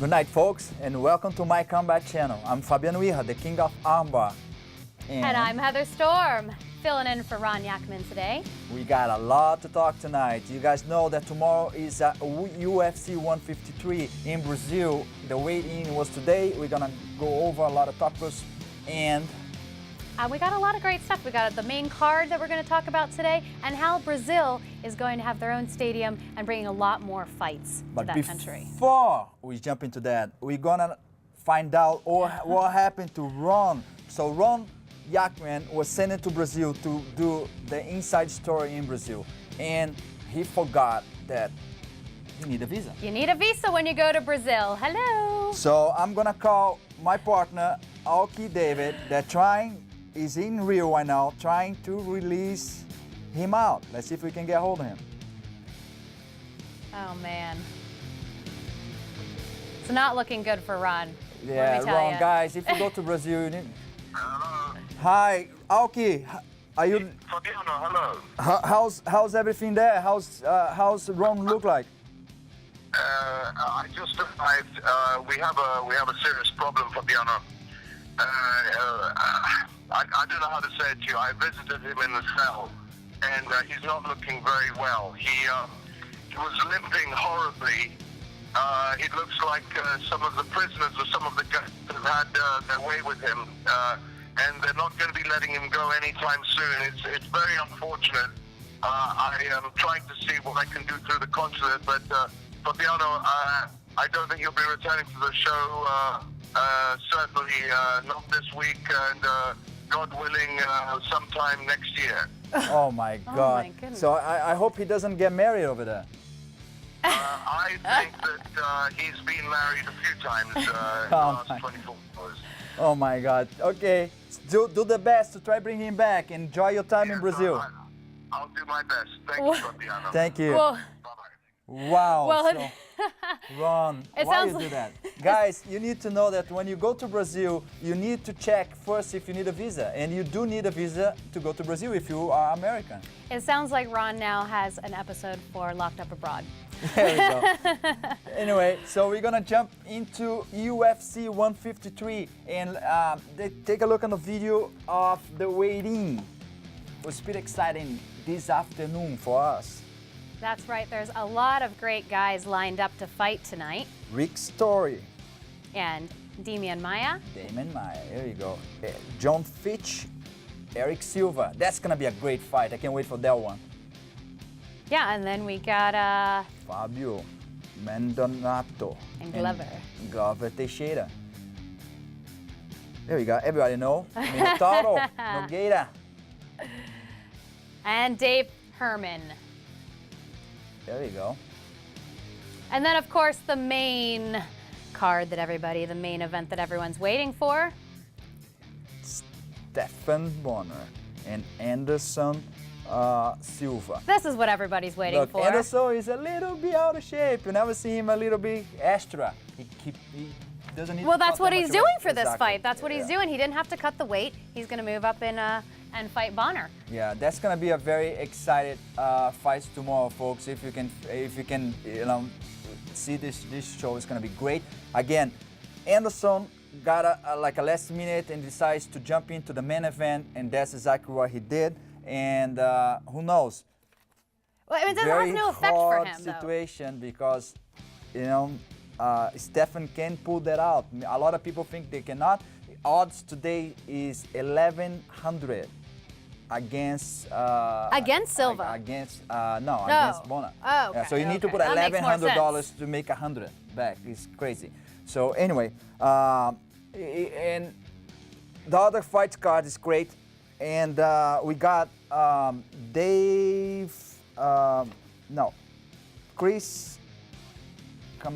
Good night, folks, and welcome to my combat channel. I'm Fabiano Iha, the king of armbar. And I'm Heather Storm, filling in for Ron Yakman today. We got a lot to talk tonight. You guys know that tomorrow is UFC 153 in Brazil. The weigh-in was today. We're gonna go over a lot of topics, and we got a lot of great stuff. We got the main card that we're going to talk about today, and how Brazil is going to have their own stadium and bringing a lot more fights to that country. Before we jump into that, we're gonna find out what happened to Ron. So Ron Yakman was sent to Brazil to do the inside story in Brazil, and he forgot that you need a visa. You need a visa when you go to Brazil. Hello. So I'm gonna call my partner, Aoki David, that is in Rio right now, trying to release him out. Let's see if we can get a hold of him. Oh man, it's not looking good for Ron. Yeah, let me tell Ron, ya. guys, if you go to Brazil, you need... Hello. Hi, Aoki, are you... Fabiano, hello. How's everything there? How's Ron look like? I just arrived. We have a serious problem, Fabiano. I don't know how to say it to you. I visited him in the cell, and he's not looking very well. He was limping horribly. It looks like some of the prisoners or some of the guys have had their way with him, and they're not going to be letting him go anytime soon. It's very unfortunate. I am trying to see what I can do through the consulate, but Fabiano, I don't think you'll be returning to the show. Certainly not this week, and God willing, sometime next year. Oh my God. Oh my goodness. So I hope he doesn't get married over there. I think that he's been married a few times in the Oh last 24 hours. Oh my God. Okay, do the best to try bring him back. Enjoy your time in Brazil. I'll do my best. Thank you, Fabiano. Thank you. Well, Bye-bye. Wow. well, so, Ron, It why sounds you do like- that? Guys, you need to know that when you go to Brazil, you need to check first if you need a visa. And you do need a visa to go to Brazil if you are American. it sounds like Ron now has an episode for Locked Up Abroad. There we go. Anyway, so we're gonna jump into UFC 153 and take a look on the video of the weigh-in. It was pretty exciting this afternoon for us. That's right. There's a lot of great guys lined up to fight tonight. Rick Story, And Demian Maia. Damon Maia, here you go. John Fitch, Eric Silva. That's gonna be a great fight. I can't wait for that one. Yeah, and then we got Fabio Maldonado And Glover. Glover Teixeira. There we go. Everybody know. Minotauro Nogueira. and Dave Herman. There you go. And then, of course, the main card that the main event that everyone's waiting for. Stephan Bonner and Anderson Silva. This is what everybody's waiting Look, for. Anderson is a little bit out of shape. You never see him a little bit extra. He doesn't need Well, to that's cut what that he's much doing weight. for this Exactly. fight. That's what he's Yeah. doing. He didn't have to cut the weight. He's going to move up and fight Bonner. Yeah, that's gonna be a very excited fight tomorrow, folks. If you can, see this show, is gonna be great. Again, Anderson got a last minute and decides to jump into the main event, and that's exactly what he did. And who knows? Well, it doesn't Very have no effect for hard him, though. situation because, Stephan can pull that out. A lot of people think they cannot. Odds today is 1,100 against Against Silva? Against against Bonner. Oh, okay, So you need to okay. put That makes more $1,100 to make 100 back. It's crazy. So anyway, and the other fight card is great, and we got Chris. Chris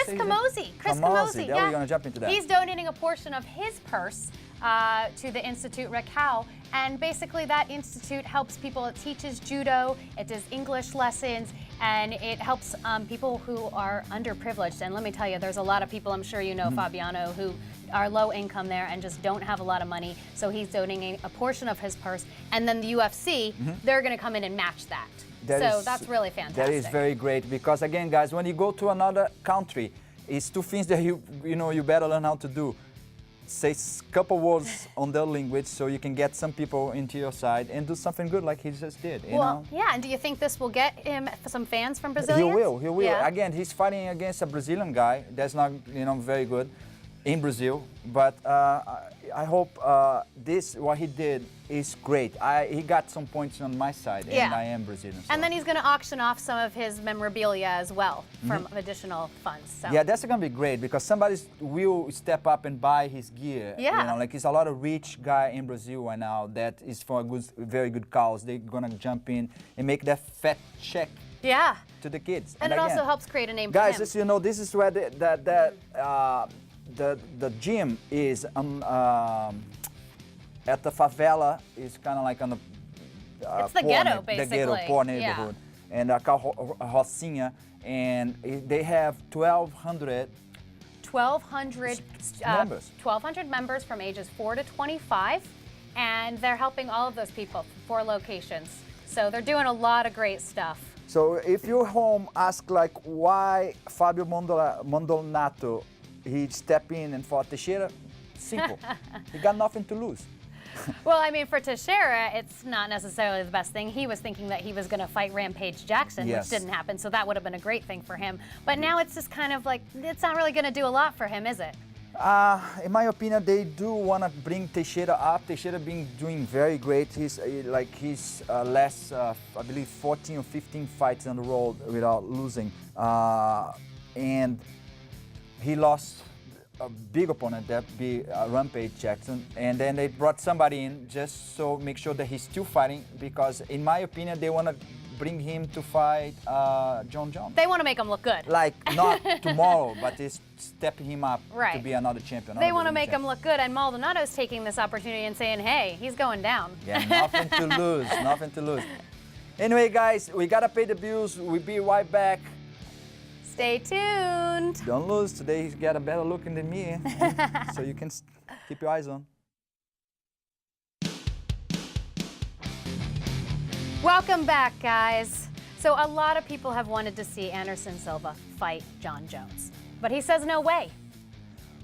Camozzi. Chris Camozzi, Yeah, yeah. we're gonna jump into that. He's donating a portion of his purse to the Institute Raquel, and basically that institute helps people. It teaches judo, it does English lessons, and it helps people who are underprivileged. And let me tell you, there's a lot of people, I'm sure you know, Fabiano, who are low income there and just don't have a lot of money. So he's donating a portion of his purse, and then the UFC, they're going to come in and match that. So that's really fantastic. That is very great because, again, guys, when you go to another country, It's two things that you better learn how to do. Say a couple words on their language so you can get some people into your side and do something good like he just did. You know? Yeah, and do you think this will get him some fans from He Brazilians? will. Yeah. Again, he's fighting against a Brazilian guy that's not, very good in Brazil. But I hope what he did is great. He got some points on my side, Yeah. and I am Brazilian. So. And then he's going to auction off some of his memorabilia as well from additional funds. So. Yeah, that's gonna be great because somebody will step up and buy his gear. Yeah. Like it's a lot of rich guy in Brazil right now that is for a very good cause. They're gonna jump in and make that fat check Yeah. to the kids. And it again, also helps create a name guys, for him. just this is where the gym is at the favela. Is kind of like on the It's the ghetto, the ghetto, basically. poor Yeah. neighborhood, and Rocinha, and they have 1,200. 1,200 members. 1,200 members from ages 4 to 25, and they're helping all of those people, 4 locations. So they're doing a lot of great stuff. So if you're home, ask like why Fabio Mondonato he stepped in and fought Teixeira. Simple. He got nothing to lose. Well, I mean, for Teixeira, it's not necessarily the best thing. He was thinking that he was going to fight Rampage Jackson, Yes. which didn't happen, so that would have been a great thing for him. But now it's just kind of like, it's not really going to do a lot for him, is it? In my opinion, they do want to bring Teixeira up. Teixeira been doing very great. He's last, I believe, 14 or 15 fights on the road without losing, and he lost a big opponent, that be Rampage Jackson, and then they brought somebody in just so make sure that he's still fighting because, in my opinion, they want to bring him to fight John Jones. They want to make him look good. Like not tomorrow, but it's stepping him up to Right. be another champion. They want to make him look good, and Maldonado's taking this opportunity and saying, hey, he's going down. Yeah, nothing to lose, nothing to lose. Anyway, guys, we gotta pay the bills. We'll be right back. Stay tuned. Don't lose. Today he's got a better looking than me, so you can keep your eyes on. Welcome back, guys. So a lot of people have wanted to see Anderson Silva fight John Jones, but he says no way.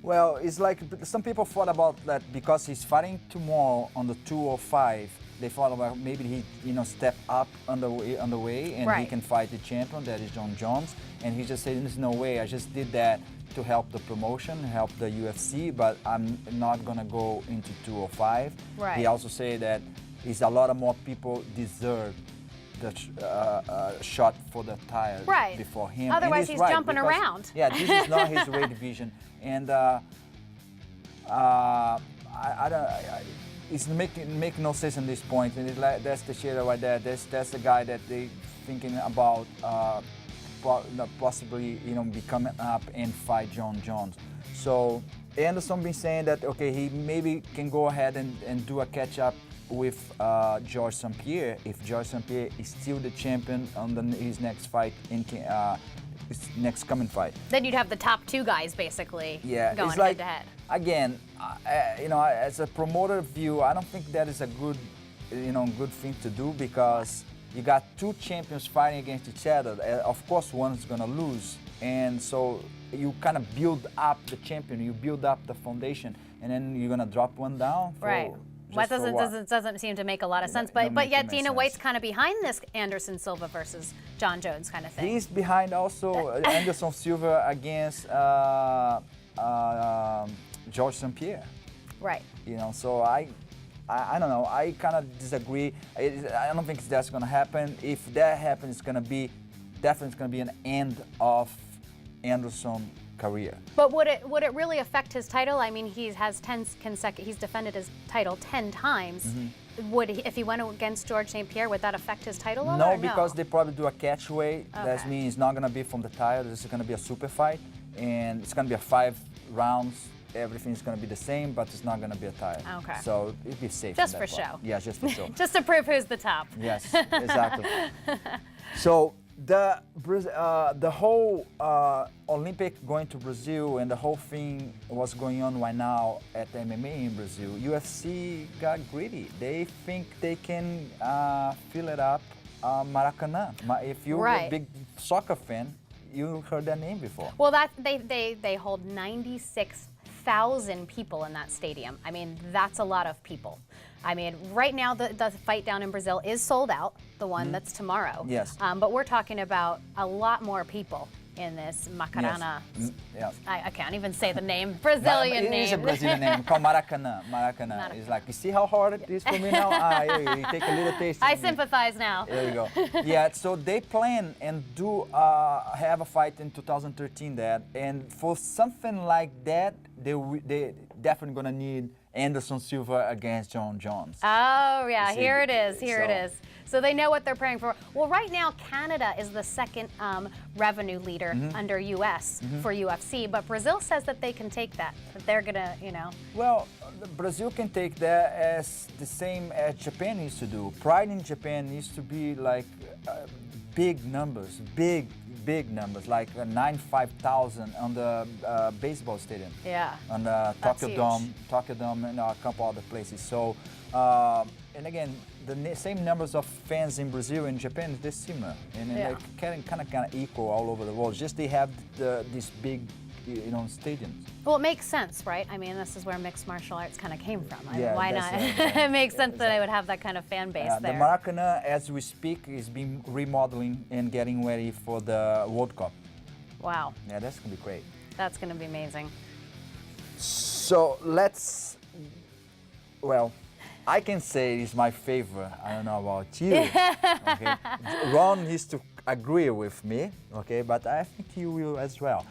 Well, it's like some people thought about that because he's fighting tomorrow on the 205. They thought about maybe he, step up on the way, and he Right. can fight the champion, that is John Jones. And he just said, "There's no way. I just did that to help the promotion, help the UFC, but I'm not gonna go into 205." Right. He also said that a lot of more people deserve the shot for the title Right. before him. Otherwise, And he's right, jumping because- around. Yeah, this is not his weight division, and it's make no sense at this point. And it's like that's the shit right there. That's the guy that they thinking about possibly becoming up and fight John Jones. So Anderson been saying that okay, he maybe can go ahead and do a catch up with George St. Pierre if George St. Pierre is still the champion on his next fight his next coming fight. Then you'd have the top 2 guys basically Yeah, going it's like, head to head. again, as a promoter view, I don't think that is a good, good thing to do because you got 2 champions fighting against each other. Of course, one's gonna lose, and so you kind of build up the champion, you build up the foundation, and then you're gonna drop one down. Right. That doesn't seem to make a lot of sense. But make yet too much Dana sense. White's kind of behind this Anderson Silva versus John Jones kind of thing. He's behind also Anderson Silva against George St. Pierre. Right. So I don't know. I kind of disagree. I don't think that's going to happen. If that happens, it's going to be definitely an end of Anderson's career. But would it really affect his title? I mean, he's defended his title 10 times. If he went against George St. Pierre, would that affect his title? No, because they probably do a catchweight. That Okay. means it's not going to be from the title. This is going to be a super fight, and it's going to be a 5 rounds. Everything's going to be the same, but it's not going to be a title. Okay. So it'd be safe. Just in that for part. show. Yeah, just for show. Just to prove who's the top. Yes, exactly. So the whole Olympic going to Brazil and the whole thing was going on right now at the MMA in Brazil. UFC got greedy. They think they can fill it up Maracanã. If you're Right. a big soccer fan, you heard that name before. Well, they hold 96,000 people in that stadium. I mean, that's a lot of people. I mean, right now the fight down in Brazil is sold out, the one that's tomorrow. Yes. But we're talking about a lot more people in this Macarana. Yes. I can't even say the name, Brazilian It name. is a Brazilian name called Maracanã. Maracanã. It's like, you see how hard it is for me now? You take a little taste. I of me. sympathize now. There you go. Yeah, so they plan and do have a fight in 2013 there, and for something like that, they definitely gonna need Anderson Silva against John Jones. Oh, yeah, See, here it is, here it so- is. So they know what they're praying for. Well, right now, Canada is the second revenue leader under U.S. for UFC, but Brazil says that they can take that they're gonna, you know. Well, Brazil can take that as the same as Japan used to do. Pride in Japan used to be like big numbers, big numbers, like 95,000 on the baseball stadium. Yeah. On the That's Tokyo Dome, and a couple other places. So, and again, the same numbers of fans in Brazil and Japan, they're similar, and Yeah. they're kind of equal all over the world. Just they have these big, stadiums. Well, it makes sense, right? I mean, this is where mixed martial arts kind of came from. I mean, Yeah, why that's not? it, yeah. It makes sense that I would have that kind of fan base The there. Maracanã, as we speak, is being remodeling and getting ready for the World Cup. Wow, Yeah, that's gonna be great. that's going to be amazing. So well, I can say it's my favorite. I don't know about you. Okay? Ron needs to agree with me, okay? But I think you will as well.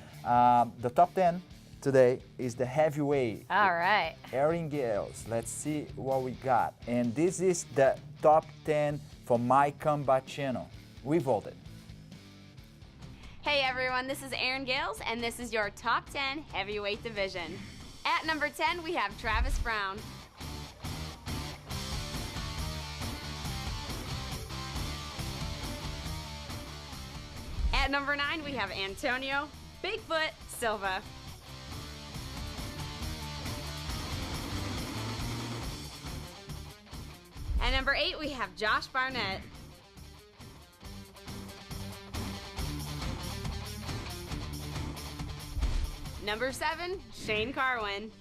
The top 10 today is the heavyweight. All right. Aaron Gales. Let's see what we got. And this is the top 10 for My Combat channel. We voted. Hey everyone, this is Aaron Gales, and this is your top 10 heavyweight division. At number 10, we have Travis Brown. At number 9, we have Antonio Bigfoot Silva. At number 8, we have Josh Barnett. Number 7, Shane Carwin.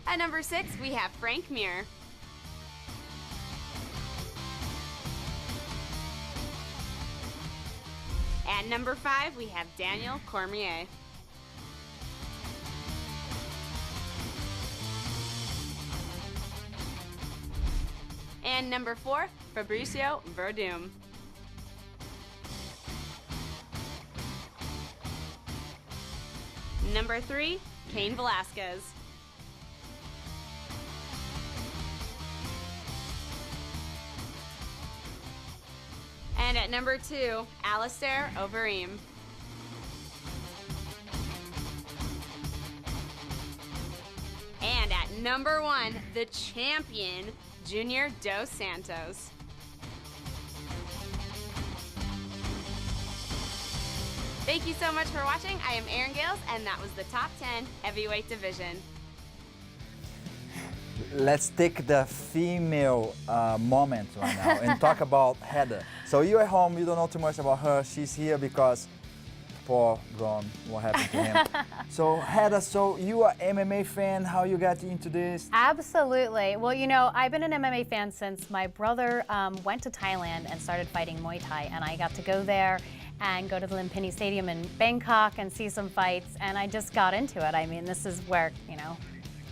At number 6, we have Frank Mir. At number 5, we have Daniel Cormier. And number 4, Fabricio Verdum. Number 3, Cain Velasquez. And at number 2, Alistair Overeem. And at number 1, the champion, Junior Dos Santos. Thank you so much for watching. I am Aaron Gales, and that was the top 10 heavyweight division. Let's take the female moment right now and talk about Heather. So you're at home, you don't know too much about her. She's here because poor Ron, what happened to him. So Heather, so you are MMA fan, how you got into this? Absolutely. Well, you know, I've been an MMA fan since my brother went to Thailand and started fighting Muay Thai, and I got to go there and go to the Lumpini Stadium in Bangkok and see some fights, and I just got into it. I mean, this is where, you know,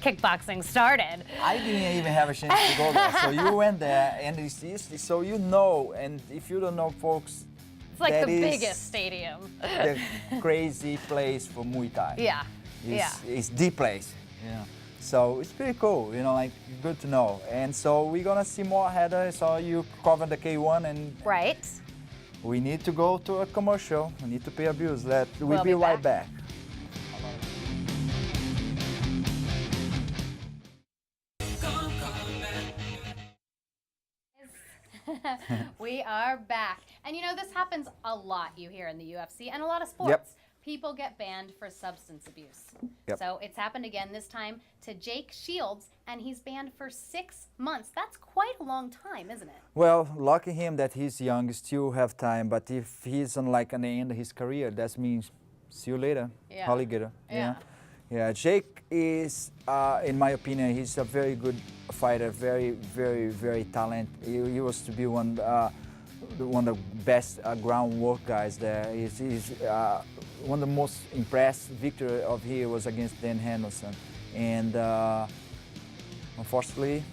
kickboxing started. I didn't even have a chance to go there. So you went there, and so you know, and if you don't know, folks, It's like that the is biggest stadium. the crazy place for Muay Thai. Yeah, yeah. It's the place. Yeah. So it's pretty cool, you know, like good to know. And so we're gonna see more Heather. So you covered the K1, and Right. we need to go to a commercial. We need to pay our bills. We'll We'll be be right back. We are back. And you know, this happens a lot, you hear in the UFC and a lot of sports. Yep. people get banned for substance abuse. Yep. So it's happened again, this time to Jake Shields, and he's banned for 6 months. That's quite a long time, isn't it? Well, lucky him that he's young, still have time. But if he's on like an end of his career, that means see you later, Yeah. alligator. Yeah. Yeah. Jake is, in my opinion, he's a very good fighter, very, very, very talented. He was to be one of the best ground work guys there. He's one of the most impressive victory of his was against Dan Henderson, and unfortunately,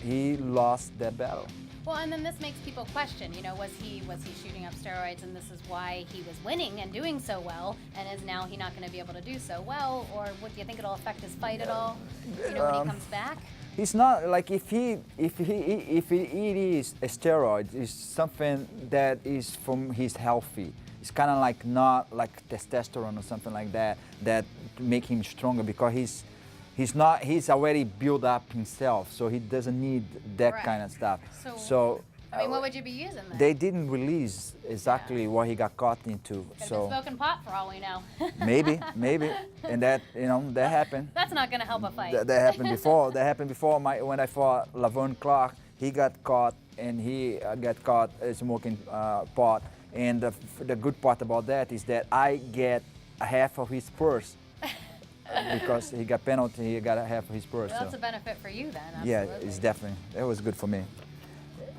he lost that battle. Well, and then this makes people question, was he shooting up steroids and this is why he was winning and doing so well, and is now he not going to be able to do so well, or what do you think it'll affect his fight at all? When he comes back? He's not like if it is a steroid, it's something that is from his healthy. It's kind of like not like testosterone or something like that make him stronger, because he's already built up himself, so he doesn't need that Right. kind of stuff. So, I mean, what would you be using then? They didn't release exactly what he got caught into, Could have so been smoking pot for all we know. maybe, and that that happened. That's not going to help a fight. That happened before. That happened before. When I fought Laverne Clark, he got caught, and he got caught smoking pot. And the good part about that is that I get a half of his purse because he got penalty. He got a half of his purse. Well, that's so. a benefit for you then. Yeah, Absolutely. it's definitely. That was good for me.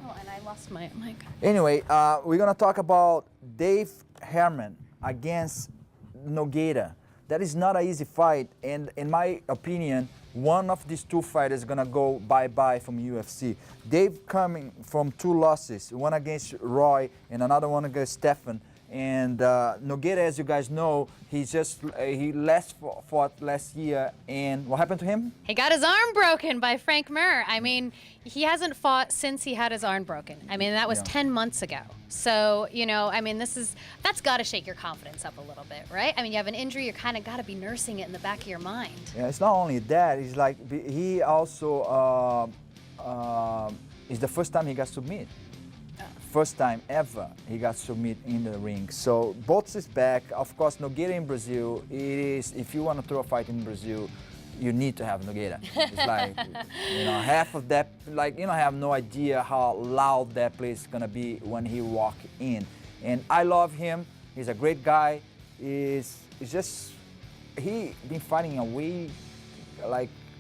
Oh, and I lost my mic. Anyway, we're gonna talk about Dave Herman against Nogueira. That is not an easy fight, and in my opinion, one of these two fighters is gonna go bye-bye from UFC. Dave coming from 2 losses, one against Roy and another one against Stefan. And Nogueira, as you guys know, he fought last year, and what happened to him? He got his arm broken by Frank Mir. I mean, he hasn't fought since he had his arm broken. I mean, that was Yeah. 10 months ago. So, I mean, that's got to shake your confidence up a little bit, right? I mean, you have an injury, you kind of got to be nursing it in the back of your mind. Yeah, it's not only that. It's like he also it's the first time he got submit. First time ever he got submit in the ring. So both is back. Of course, Nogueira in Brazil, it is, if you want to throw a fight in Brazil, you need to have Nogueira. It's like, half of that, have no idea how loud that place is gonna be when he walk in. And I love him. He's a great guy. He been fighting away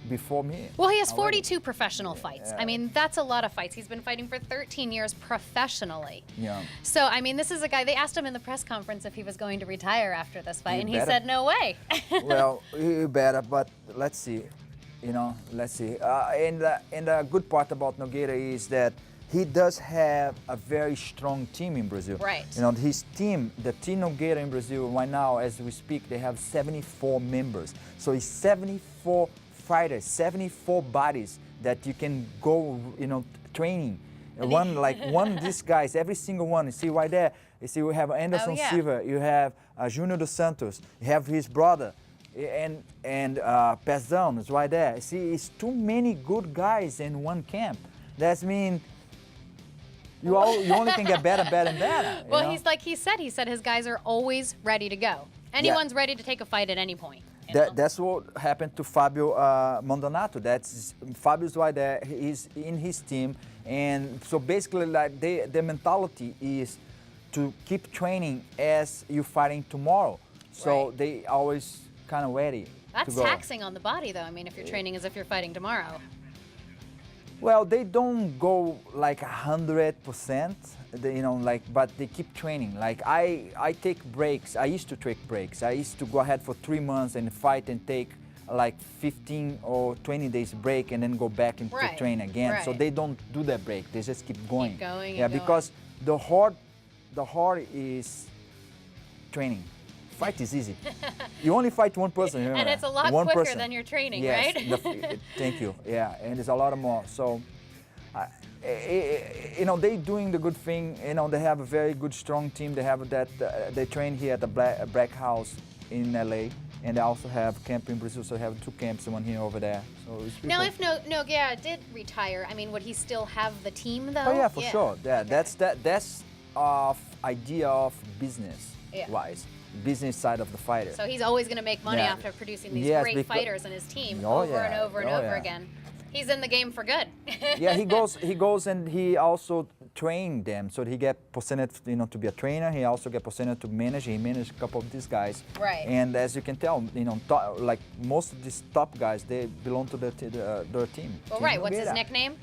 before me. Well, he has already. 42 professional fights. Yeah. I mean, that's a lot of fights. He's been fighting for 13 years professionally. Yeah. So, I mean, this is a guy, they asked him in the press conference if he was going to retire after this fight, You and he better. said, no way. Well, you better, but let's see. Let's see. And the good part about Nogueira is that he does have a very strong team in Brazil. Right. His team, the Team Nogueira in Brazil, right now, as we speak, they have 74 members. So it's 74 fighters, 74 bodies that you can go, training. One of these guys, every single one. You see right there. You see we have Anderson yeah. Silva. You have Junior dos Santos. You have his brother, and Pezão is right there. You see, it's too many good guys in one camp. That means you only can get better, better, and better. Well, you know? he's like he said his guys are always ready to go. Anyone's ready to take a fight at any point. That's what happened to Fabio Mondonato. Fabio's right there. He's in his team, and so basically, their mentality is to keep training as you're fighting tomorrow. So Right. they always kind of ready That's to go. taxing on the body, though. I mean, if you're training as if you're fighting tomorrow. Well, they don't go like 100%, but they keep training. Like I take breaks. I used to take breaks. I used to go ahead for 3 months and fight and take like 15 or 20 days break and then go back and Right, train again. So right. they don't do that break. They just keep going. Keep going and Yeah, going. because the hard is training. Fight is easy. You only fight one person. And it's a lot one quicker person. than your training, Yes, right? thank you. Yeah, and there's a lot more. So, they doing the good thing. They have a very good, strong team. They have that. They train here at the Black House in LA, and they also have camp in Brazil. So they have 2 camps, one here over there. So it's Now, pretty if Nogueira did retire, I mean, would he still have the team, though? cool. Oh yeah, for sure. Yeah, Okay. that's idea of business Yeah. wise, business side of the fighter. So he's always going to make money Yeah. after producing these Yes, great because- fighters on his team Oh, over and yeah. over and Oh, over yeah. again. He's in the game for good. Yeah, he goes and he also train them. So he get presented, to be a trainer. He also get presented to manage. He managed a couple of these guys. Right. And as you can tell, like most of these top guys, they belong to their team. Well, Team right. What's his Nogueira. nickname?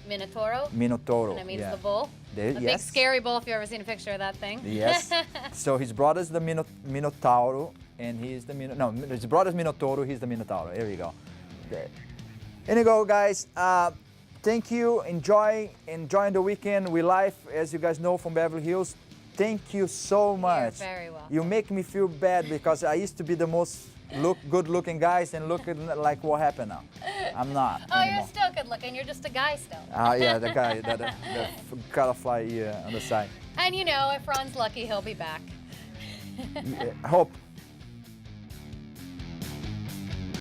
Minotauro. Minotauro. And that means yeah. the bull. A big Yes. scary bull. If you've ever seen a picture of that thing. Yes. So his brother's the Minotauro, and he's the his brother's Minotauro. He's the Minotauro. Here we go. There. Here you go, guys. Thank you. Enjoying the weekend. We live, as you guys know, from Beverly Hills. Thank you so much. very welcome. You make me feel bad because I used to be the most good-looking guys, and look at like what happened now. I'm not Oh, you're anymore. still good looking. You're just a guy still. Yeah, the guy, the butterfly on the side. And if Ron's lucky, he'll be back. Hope.